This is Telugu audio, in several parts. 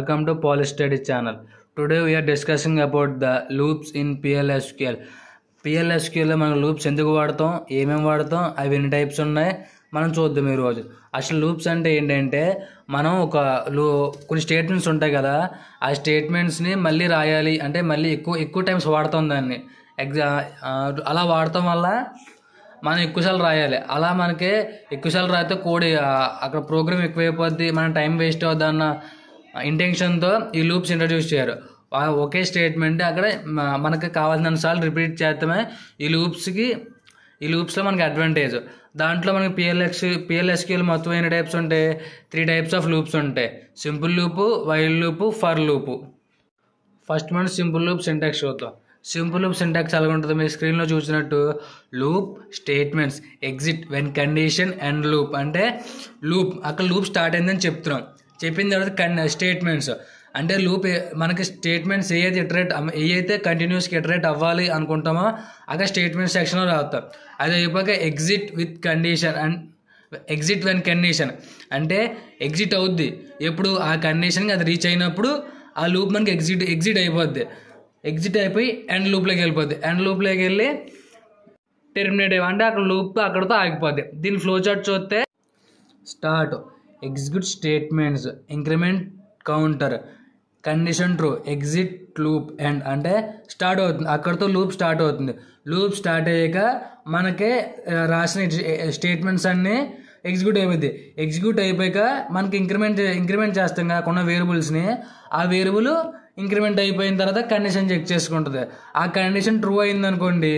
Welcome to Polystudy channel. Today we are discussing about the loops in PLSQL. PLSQL లో మనం లూప్స్ ఎందుకు వాడతాం, ఏమేమి వాడతాం, అవి ఎన్ని టైప్స్ ఉన్నాయి మనం చూద్దాం ఈరోజు. అసలు లూప్స్ అంటే ఏంటంటే మనం కొన్ని స్టేట్మెంట్స్ ఉంటాయి కదా, ఆ స్టేట్మెంట్స్ని మళ్ళీ రాయాలి అంటే మళ్ళీ ఎక్కువ టైమ్స్ వాడతాం దాన్ని. అలా వాడటం వల్ల మనం ఎక్కువసార్లు రాయాలి. అలా మనకి ఎక్కువసార్లు రాస్తే కోడ్ అక్కడ ప్రోగ్రామ్ ఎక్కువైపోద్ది, మన టైం వేస్ట్ అవుద్ది అన్న ఇంటెన్షన్తో ఈ లూప్స్ ఇంట్రడ్యూస్ చేయరు. ఒకే స్టేట్మెంట్ అక్కడ మనకి కావాల్సినంత సార్లు రిపీట్ చేస్తామే ఈ లూప్స్లో మనకి అడ్వాంటేజ్. దాంట్లో మనకి పిఎల్ఎస్క్యూఎల్ మొత్తం ఎన్ని టైప్స్ ఉంటాయి? 3 టైప్స్ ఆఫ్ లూప్స్ ఉంటాయి: simple loop, while loop, for loop. First మనం సింపుల్ లూప్ సింటాక్స్ చూద్దాం. సింపుల్ లూప్ సింటాక్స్ ఎలా ఉంటుంది? మీరు స్క్రీన్లో చూసినట్టు loop statements exit when condition and loop. అంటే లూప్ అక్కడ లూప్ స్టార్ట్ అయిందని చెప్తున్నాం, చెప్పిన తర్వాత స్టేట్మెంట్స్ అంటే లూప్ మనకి స్టేట్మెంట్స్ ఏదైతే కంటిన్యూస్గా ఇటరేట్ అవ్వాలి అనుకుంటామో అక్కడ స్టేట్మెంట్ సెక్షన్లో రాస్తాం. అది అయిపోయాక exit with condition and exit when condition అంటే ఎగ్జిట్ అవుద్ది ఎప్పుడు ఆ కండిషన్కి అది రీచ్ అయినప్పుడు ఆ లూప్ మనకి ఎగ్జిట్ అయిపోద్ది. ఎగ్జిట్ అయిపోయి ఎండ్ లూప్లోకి వెళ్ళిపోద్ది. ఎండ్ లూప్లోకి వెళ్ళి టెర్మినేట్ అంటే అక్కడ లూప్ అక్కడతో ఆగిపోద్ది. దీని ఫ్లో చార్ట్ చూస్తే start, execute statements, increment counter, condition true, exit loop, end అంటే స్టార్ట్ అవుతుంది. అక్కడతో లూప్ స్టార్ట్ అవుతుంది. లూప్ స్టార్ట్ అయ్యాక మనకే రాసిన స్టేట్మెంట్స్ అన్నీ ఎగ్జిక్యూట్ అయిపోద్ది. ఎగ్జిక్యూట్ అయిపోయాక మనకి ఇంక్రిమెంట్ చేస్తాం కదా కొన్న వేరియబుల్స్ని, ఆ వేరియబుల్ ఇంక్రిమెంట్ అయిపోయిన తర్వాత కండిషన్ చెక్ చేసుకుంటుంది. ఆ కండిషన్ ట్రూ అయిందనుకోండి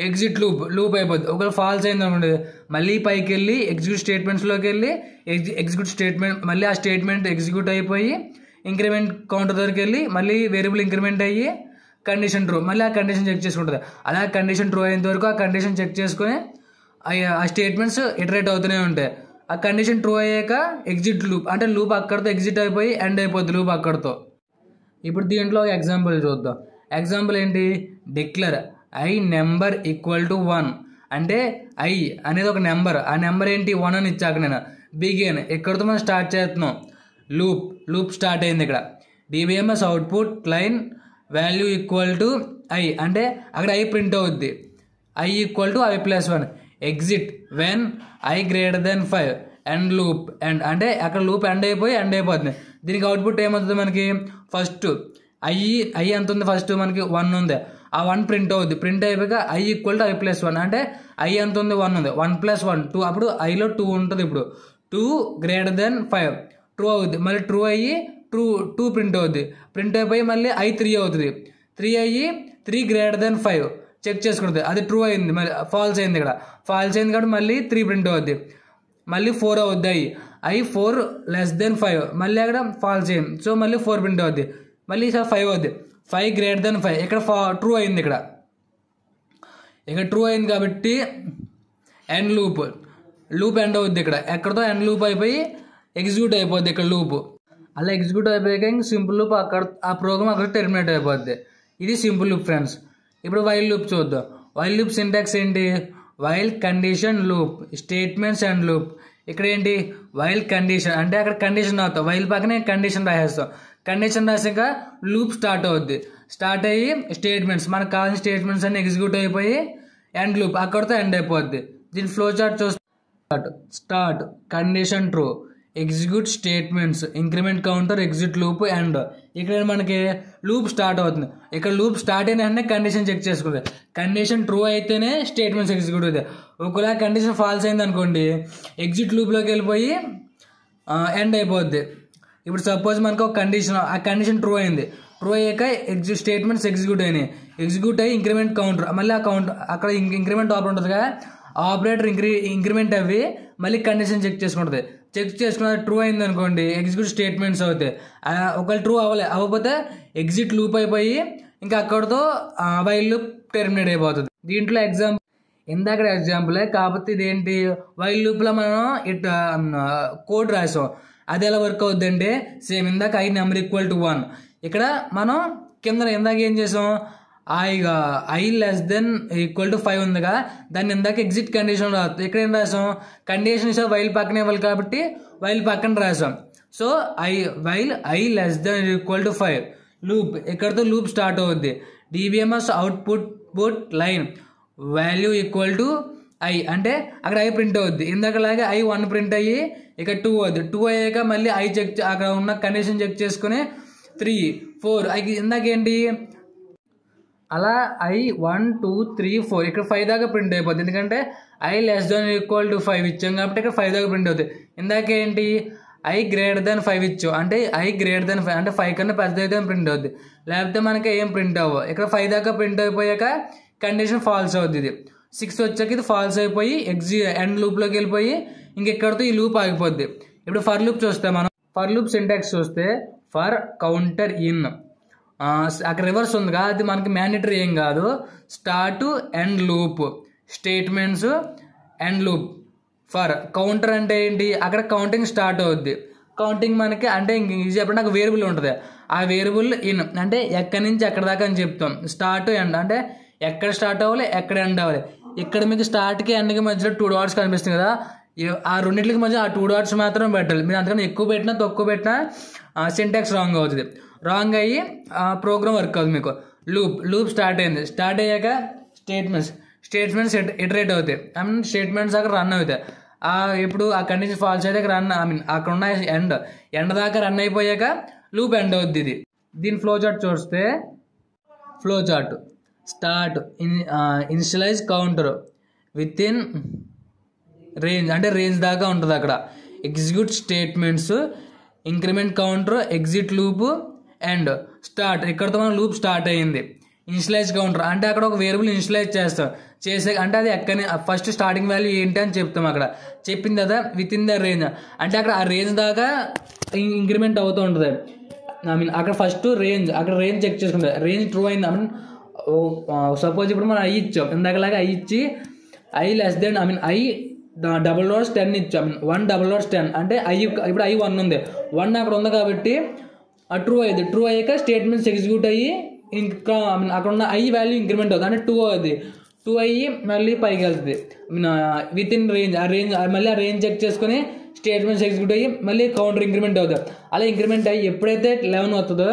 ఎగ్జిట్ లూప్ అయిపోద్ది. ఒకవేళ ఫాల్స్ అయింది అనుకోండి మళ్ళీ పైకి వెళ్ళి ఎగ్జిక్యూట్ స్టేట్మెంట్స్లోకి వెళ్ళి ఎగ్జిక్యూట్ స్టేట్మెంట్ మళ్ళీ ఆ స్టేట్మెంట్ ఎగ్జిక్యూట్ అయిపోయి ఇంక్రిమెంట్ కౌంటర్ దగ్గరికి వెళ్ళి మళ్ళీ వేరియబుల్ ఇంక్రిమెంట్ అయ్యి కండిషన్ ట్రూ, మళ్ళీ ఆ కండిషన్ చెక్ చేసుకుంటుంది. అలా కండిషన్ ట్రూ అయ్యేంత వరకు ఆ కండిషన్ చెక్ చేసుకొని ఆ స్టేట్మెంట్స్ ఇటరేట్ అవుతూనే ఉంటాయి. ఆ కండిషన్ ట్రూ అయ్యాక ఎగ్జిట్ లూప్ అంటే లూప్ అక్కడితో ఎగ్జిట్ అయిపోయి ఎండ్ అయిపోద్ది లూప్ అక్కడితో. ఇప్పుడు దీంట్లో ఎగ్జాంపుల్ చూద్దాం. ఎగ్జాంపుల్ ఏంటి? Declare I number equal to 1 అంటే ఐ అనేది ఒక నెంబర్, ఆ నెంబర్ ఏంటి 1 అని ఇచ్చాక నేను బిగిన్ ఇక్కడితో మనం స్టార్ట్ చేస్తున్నాం. లూప్ స్టార్ట్ అయింది. ఇక్కడ DBMS output line value equal to I అంటే అక్కడ ఐ ప్రింట్ అవుద్ది. I equal to i+1 exit when I greater than 5 end loop end అంటే అక్కడ లూప్ ఎండ్ అయిపోతుంది. దీనికి అవుట్పుట్ ఏమవుతుంది? మనకి ఫస్ట్ ఐ ఎంత ఉంది? ఫస్ట్ మనకి 1 ఉంది. ఆ 1 ప్రింట్ అవుద్ది. ప్రింట్ అయిపోయాక ఐ ఈక్వల్ టు i+1 అంటే ఐ ఎంత ఉంది? 1 ఉంది. 1 + 1 2 అప్పుడు ఐలో 2 ఉంటుంది. ఇప్పుడు 2 గ్రేటర్ దెన్ 5 ట్రూ అవుద్ది. మళ్ళీ ట్రూ అయ్యి 2 ప్రింట్ అవుద్ది. ప్రింట్ అయిపోయి మళ్ళీ ఐ 3 అవుతుంది. 3 అయ్యి 3 గ్రేటర్ దెన్ 5 చెక్ చేసుకుంటుంది. అది ట్రూ అయింది. మళ్ళీ ఫాల్స్ అయింది. ఇక్కడ ఫాల్స్ అయింది కాబట్టి మళ్ళీ 3 ప్రింట్ అవుద్ది. మళ్ళీ 4 అవుద్ది. ఐ 4 లెస్ దెన్ 5 మళ్ళీ అక్కడ ఫాల్స్ అయింది. సో మళ్ళీ 4 ప్రింట్ అవుద్ది. మళ్ళీ 5 అవుద్ది. 5 గ్రేటర్ దెన్ 5 ఇక్కడ ట్రూ అయింది. ఇక్కడ ట్రూ అయింది కాబట్టి ఎండ్ లూప్ ఎండ్ అవుద్ది. ఇక్కడ ఎక్కడతో ఎండ్ లూప్ అయిపోయి ఎగ్జిక్యూట్ అయిపోద్ది. ఇక్కడ లూప్ అలా ఎగ్జిక్యూట్ అయిపోయాక ఇంక సింపుల్ లూప్ అక్కడ ఆ ప్రోగ్రామ్ అక్కడ టెర్మినేట్ అయిపోద్ది. ఇది సింపుల్ లూప్ ఫ్రెండ్స్. ఇప్పుడు వైల్ లూప్ చూద్దాం. వైల్ లూప్ సింటాక్స్ ఏంటి? While condition loop statements and loop. ఇక్కడ ఏంటి? వైల్ కండిషన్ అంటే అక్కడ కండిషన్ అవుతాం, వైల్ పక్కనే కండిషన్ రాసేస్తాం. కండిషన్ రాసాక లూప్ స్టార్ట్ అవుద్ది. స్టార్ట్ అయ్యి స్టేట్మెంట్స్ మనకు కావాల్సిన స్టేట్మెంట్స్ అన్ని ఎగ్జిక్యూట్ అయిపోయి ఎండ్ లూప్ అక్కడితో ఎండ్ అయిపోద్ది. దీని ఫ్లో చార్ట్ చూస్తే start condition true, execute statements, increment counter, exit loop, end. ఇక్కడ మనకి లూప్ స్టార్ట్ అవుతుంది. ఇక్కడ లూప్ స్టార్ట్ అయిన వెంటనే కండిషన్ చెక్ చేసుకుంది. కండిషన్ ట్రూ అయితేనే స్టేట్మెంట్స్ ఎగ్జిక్యూట్ అవుతాయి. ఒకవేళ కండిషన్ ఫాల్స్ అయింది అనుకోండి ఎగ్జిట్ లూప్లోకి వెళ్ళిపోయి ఎండ్ అయిపోద్ది. ఇప్పుడు సపోజ్ మనకు ఒక కండిషన్, ఆ కండిషన్ ట్రూ అయింది. ట్రూ అయ్యాక స్టేట్మెంట్స్ ఎగ్జిక్యూట్ అయ్యి ఇంక్రిమెంట్ కౌంటర్ మళ్ళీ ఆ అక్కడ ఇంక్రిమెంట్ ఆపరేటర్ ఉంటుంది కదా, ఆ ఆపరేటర్ ఇంక్రిమెంట్ అవ్వి మళ్ళీ కండిషన్ చెక్ చేసుకుంటుంది. చెక్ చేసుకున్న ట్రూ అయింది అనుకోండి ఎగ్జిక్యూట్ స్టేట్మెంట్స్ అవుతాయి. ఒకవేళ ట్రూ అవ్వకపోతే ఎగ్జిట్ లూప్ అయిపోయి ఇంకా అక్కడితో వైల్ లూప్ టెర్మినేట్ అయిపోతుంది. దీంట్లో ఇందాక ఎగ్జాంపులే కాకపోతే ఇదేంటి వైల్ లూప్లో మనం కోడ్ రాసాం. అది ఎలా వర్క్ అవుద్ది అంటే సేమ్ ఇందాక ఐ నెంబర్ ఈక్వల్ టు 1 ఇక్కడ మనం కింద ఇందాక ఏం చేసాం I less than equal to 5 ఉందిగా, దాన్ని ఇందాక ఎగ్జిట్ కండిషన్ రాస్తాం. ఇక్కడ ఏం రాసాం? కండిషన్ ఇస్తే వైల్ పక్కన ఇవ్వాలి కాబట్టి వైల్ పక్కన రాసాం. So while I less than equal to 5 loop ఇక్కడతో లూప్ స్టార్ట్ అవుద్ది. DBMS output line value equal to I అంటే అక్కడ ఐ ప్రింట్ అవుద్ది. ఇందాకలాగే ఐ 1 ప్రింట్ అయ్యి ఇక 2 అవుద్ది. 2 అయ్యాక మళ్ళీ ఐ చెక్ అక్కడ ఉన్న కండిషన్ చెక్ చేసుకుని 3 4 ఇందాకేంటి అలా ఐ 1 2 3 4 ఇక్కడ 5 దాకా ప్రింట్ అయిపోద్ది. ఎందుకంటే I less than equal to 5 ఇచ్చాం కాబట్టి ఇక్కడ 5 దాకా ప్రింట్ అవుతుంది. ఇందాకేంటి ఐ గ్రేటర్ దెన్ 5 ఇచ్చాం అంటే ఐ గ్రేటర్ దెన్ 5 అంటే 5 కన్నా పెద్ద అయితే ప్రింట్ అవుద్ది. లేకపోతే మనకి ఏం ప్రింట్ అవ్వవు. ఇక్కడ 5 దాకా ప్రింట్ అయిపోయాక కండిషన్ ఫాల్స్ అవుద్ది. ఇది 6 వచ్చాక ఇది ఫాల్స్ అయిపోయి ఎండ్ లూప్లోకి వెళ్ళిపోయి ఇంకెక్కడితో ఈ లూప్ ఆగిపోద్ది. ఇప్పుడు ఫర్ లూప్ చూస్తే మనం ఫర్ లూప్ సింటాక్స్ చూస్తే ఫర్ కౌంటర్ ఇన్ అక్కడ రివర్స్ ఉందిగా అది మనకి మ్యాండేటరీ ఏం కాదు. Start end loop statements end loop for counter అంటే ఏంటి అక్కడ కౌంటింగ్ స్టార్ట్ అవుద్ది. కౌంటింగ్ మనకి అంటే ఈజీ చెప్పండి నాకు వేరియబుల్ ఉంటుంది. ఆ వేరియబుల్ ఇన్ అంటే ఎక్కడి నుంచి ఎక్కడ దాకా అని చెప్తాం. స్టార్ట్ ఎండ్ అంటే ఎక్కడ స్టార్ట్ అవ్వాలి ఎక్కడ ఎండ్ అవ్వాలి. ఇక్కడ మీకు స్టార్ట్కి ఎండ్కి మధ్యలో 2 డాట్స్ కనిపిస్తుంది కదా ఆ రెండింటికి మధ్య ఆ 2 డాట్స్ మాత్రం పెట్టాలి. మీరు అంతకన్నా ఎక్కువ పెట్టినా తక్కువ పెట్టినా సింటాక్స్ రాంగ్ అవుతుంది. రాంగ్ అయ్యి ప్రోగ్రామ్ వర్క్ అవుతుంది. మీకు లూప్ స్టార్ట్ అయింది. స్టార్ట్ అయ్యాక స్టేట్మెంట్స్ ఇటరేట్ అవుతాయి. స్టేట్మెంట్స్ అక్కడ రన్ అవుతాయి. ఇప్పుడు ఆ కండిషన్ ఫాల్స్ అయితే అక్కడ ఉన్న ఎండ్ దాకా రన్ అయిపోయాక లూప్ ఎండ్ అవుద్ది. ఇది దీని ఫ్లో చార్ట్ చూస్తే flow chart start initialise counter with in range అంటే రేంజ్ దాకా ఉంటుంది. అక్కడ execute statements increment counter exit loop and start ఇక్కడతో మనం లూప్ స్టార్ట్ అయ్యింది. ఇనిషియలైజ్ కౌంటర్ అంటే అక్కడ ఒక వేరియబుల్ ఇనిషియలైజ్ చేస్తాం. చేసే అంటే అది ఎక్కని ఫస్ట్ స్టార్టింగ్ వాల్యూ ఏంటి అని చెప్తాం. అక్కడ చెప్పింది కదా విత్ ఇన్ ద రేంజ్ అంటే అక్కడ ఆ రేంజ్ దాకా ఇంక్రిమెంట్ అవుతూ ఉంటుంది. అక్కడ ఫస్ట్ అక్కడ రేంజ్ చెక్ చేసుకుంటుంది. రేంజ్ ట్రూ అయింది. సపోజ్ ఇప్పుడు మనం ఐ ఇచ్చాం. ఇందాకలాగా ఐ ఇచ్చి ఐ లెస్ దెన్ ఐ $10 ఇచ్చాం. 1 $10 అంటే ఇప్పుడు ఐ 1 ఉంది. 1 అక్కడ ఉంది కాబట్టి ట్రూ అయ్యింది. ట్రూ అయ్యాక స్టేట్మెంట్స్ ఎగ్జిక్యూట్ అయ్యి ఇంకా అక్కడ ఉన్న ఐ వాల్యూ ఇంక్రిమెంట్ అవుతుంది అంటే 2 అవుతుంది. 2 అయ్యి మళ్ళీ పైకి వెళ్తుంది విత్ ఇన్ రేంజ్. మళ్ళీ ఆ రేంజ్ చెక్ చేసుకుని స్టేట్మెంట్స్ ఎగ్జిక్యూట్ అయ్యి మళ్ళీ కౌంటర్ ఇంక్రిమెంట్ అవుతుంది. అలా ఇంక్రిమెంట్ అయ్యి ఎప్పుడైతే 11 అవుతుందో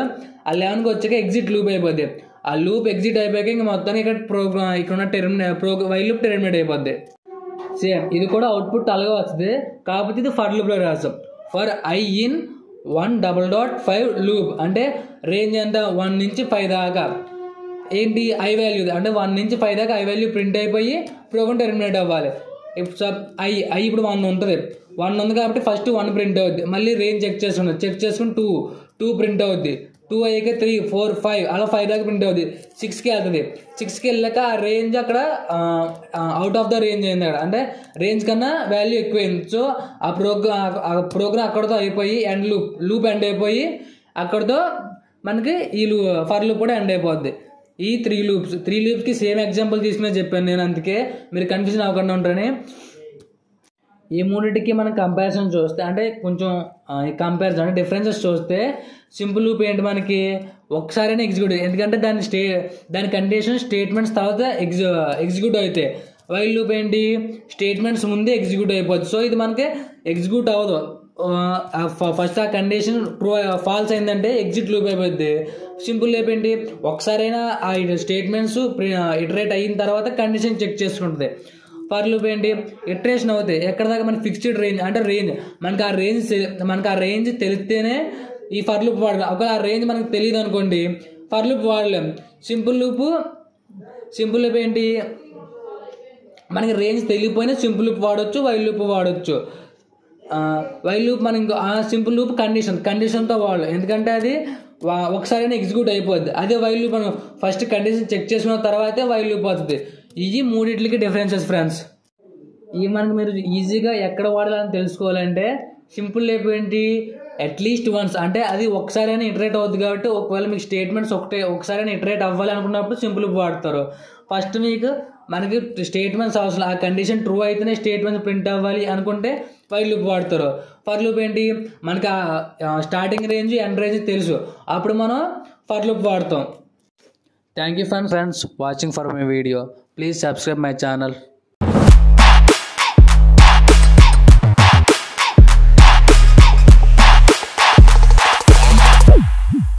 ఆ 11కి వచ్చాక ఎగ్జిట్ లూప్ అయిపోద్ది. ఆ లూప్ ఎగ్జిట్ అయిపోయాక ఇంకా మొత్తానికి ఇక్కడ ఉన్న వైల్ లూప్ టెర్మినేట్ అయిపోద్ది. సేమ్ ఇది కూడా అవుట్పుట్ అలాగే వస్తుంది. కాకపోతే ఇది ఫర్ లూప్లో రాస్తాం. ఫర్ ఐ ఇన్ 1.5 లూప్ అంటే రేంజ్ ఎంత 1 నుంచి 5 దాకా ఏంటి ఐ వాల్యూ అంటే 1 నుంచి 5 దాకా ఐ వాల్యూ ప్రింట్ అయిపోయి ప్రోగ్రామ్ టెర్మినేట్ అవ్వాలి. ఐ ఇప్పుడు 1 ఉంటుంది. 1 ఉంది కాబట్టి ఫస్ట్ 1 ప్రింట్ అవుద్ది. మళ్ళీ రేంజ్ చెక్ చేసుకుని 2 ప్రింట్ అవుద్ది. 2 అయ్యాక 3 4 5 అలా 5 దాకా ప్రింట్ అవుతుంది. 6కి వెళ్తుంది. 6కి వెళ్ళాక ఆ రేంజ్ అక్కడ అవుట్ ఆఫ్ ద రేంజ్ అయింది. అక్కడ అంటే రేంజ్ కన్నా వాల్యూ ఎక్కువైంది. సో ఆ ప్రోగ్రామ్ అక్కడతో అయిపోయి లూప్ ఎండ్ అయిపోయి అక్కడతో మనకి ఈ ఫర్ లూప్ కూడా ఎండ్ అయిపోద్ది. ఈ 3 లూప్స్కి సేమ్ ఎగ్జాంపుల్ తీసుకునే చెప్పాను నేను. అందుకే మీరు కన్ఫ్యూజన్ అవ్వకుండా ఉంటారని. ఈ మూడింటికి మనం కంపారిజన్ చూస్తే అంటే కొంచెం కంపారిజన్ అంటే డిఫరెన్సెస్ చూస్తే సింపుల్ లూప్ ఏంటి మనకి ఒకసారైనా ఎగ్జిక్యూట్ ఎందుకంటే దాని కండిషన్ స్టేట్మెంట్స్ తర్వాత ఎగ్జిక్యూట్ అవుతాయి. వైల్ లూప్ ఏంటి స్టేట్మెంట్స్ ముందే ఎగ్జిక్యూట్ అయిపోద్ది. సో ఇది మనకి ఎగ్జిక్యూట్ అవ్వదు. ఫస్ట్ ఆ కండిషన్ ఫాల్స్ అయిందంటే ఎగ్జిట్ లూప్ అయిపోద్ది. సింపుల్ లూప్ ఏంటి ఒకసారైనా ఆ స్టేట్మెంట్స్ ఇటరేట్ అయిన తర్వాత కండిషన్ చెక్ చేసుకుంటుంది. ఫర్ లూప్ ఏంటి ఇటరేషన్ అవుతాయి ఎక్కడ దాకా మనకి ఫిక్స్డ్ రేంజ్ అంటే మనకి ఆ రేంజ్ తెలిస్తేనే ఈ ఫర్ లూప్ వాడలేం. ఒకవేళ ఆ రేంజ్ మనకు తెలియదు అనుకోండి ఫర్ లూప్ వాడలేం. సింపుల్ లూప్ ఏంటి మనకి రేంజ్ తెలియకపోయినా సింపుల్ లూప్ వాడచ్చు వైల్ లూప్ వాడచ్చు. వైల్ లూప్ మనం సింపుల్ లూప్ కండిషన్తో వాడలేం ఎందుకంటే అది ఒకసారైనా ఎగ్జిక్యూట్ అయిపోద్ది. అదే వైల్ లూప్ మనం ఫస్ట్ కండిషన్ చెక్ చేసుకున్న తర్వాతే వైల్ లూప్ అవుతుంది. ఇవి మూడింటికి డిఫరెన్సెస్ ఫ్రెండ్స్. ఇవి మనకి మీరు ఈజీగా ఎక్కడ వాడాలని తెలుసుకోవాలంటే సింపుల్ లూప్ ఏంటి అట్లీస్ట్ వన్స్ అంటే అది ఒకసారైనా ఇటరేట్ అవుతుంది కాబట్టి ఒకవేళ మీకు స్టేట్మెంట్స్ ఒకసారైనా ఇటరేట్ అవ్వాలి అనుకున్నప్పుడు సింపుల్ లూప్ వాడతారు. ఫస్ట్ మనకి స్టేట్మెంట్స్ అవసరం ఆ కండిషన్ ట్రూ అయితేనే స్టేట్మెంట్స్ ప్రింట్ అవ్వాలి అనుకుంటే వైల్ లూప్ వాడతారు. ఫర్ లూప్ ఏంటి మనకి స్టార్టింగ్ రేంజ్ ఎండ్ రేంజ్ తెలుసు అప్పుడు మనం ఫర్ లూప్ వాడతాం. Thank you friends watching for my video. Please subscribe my channel.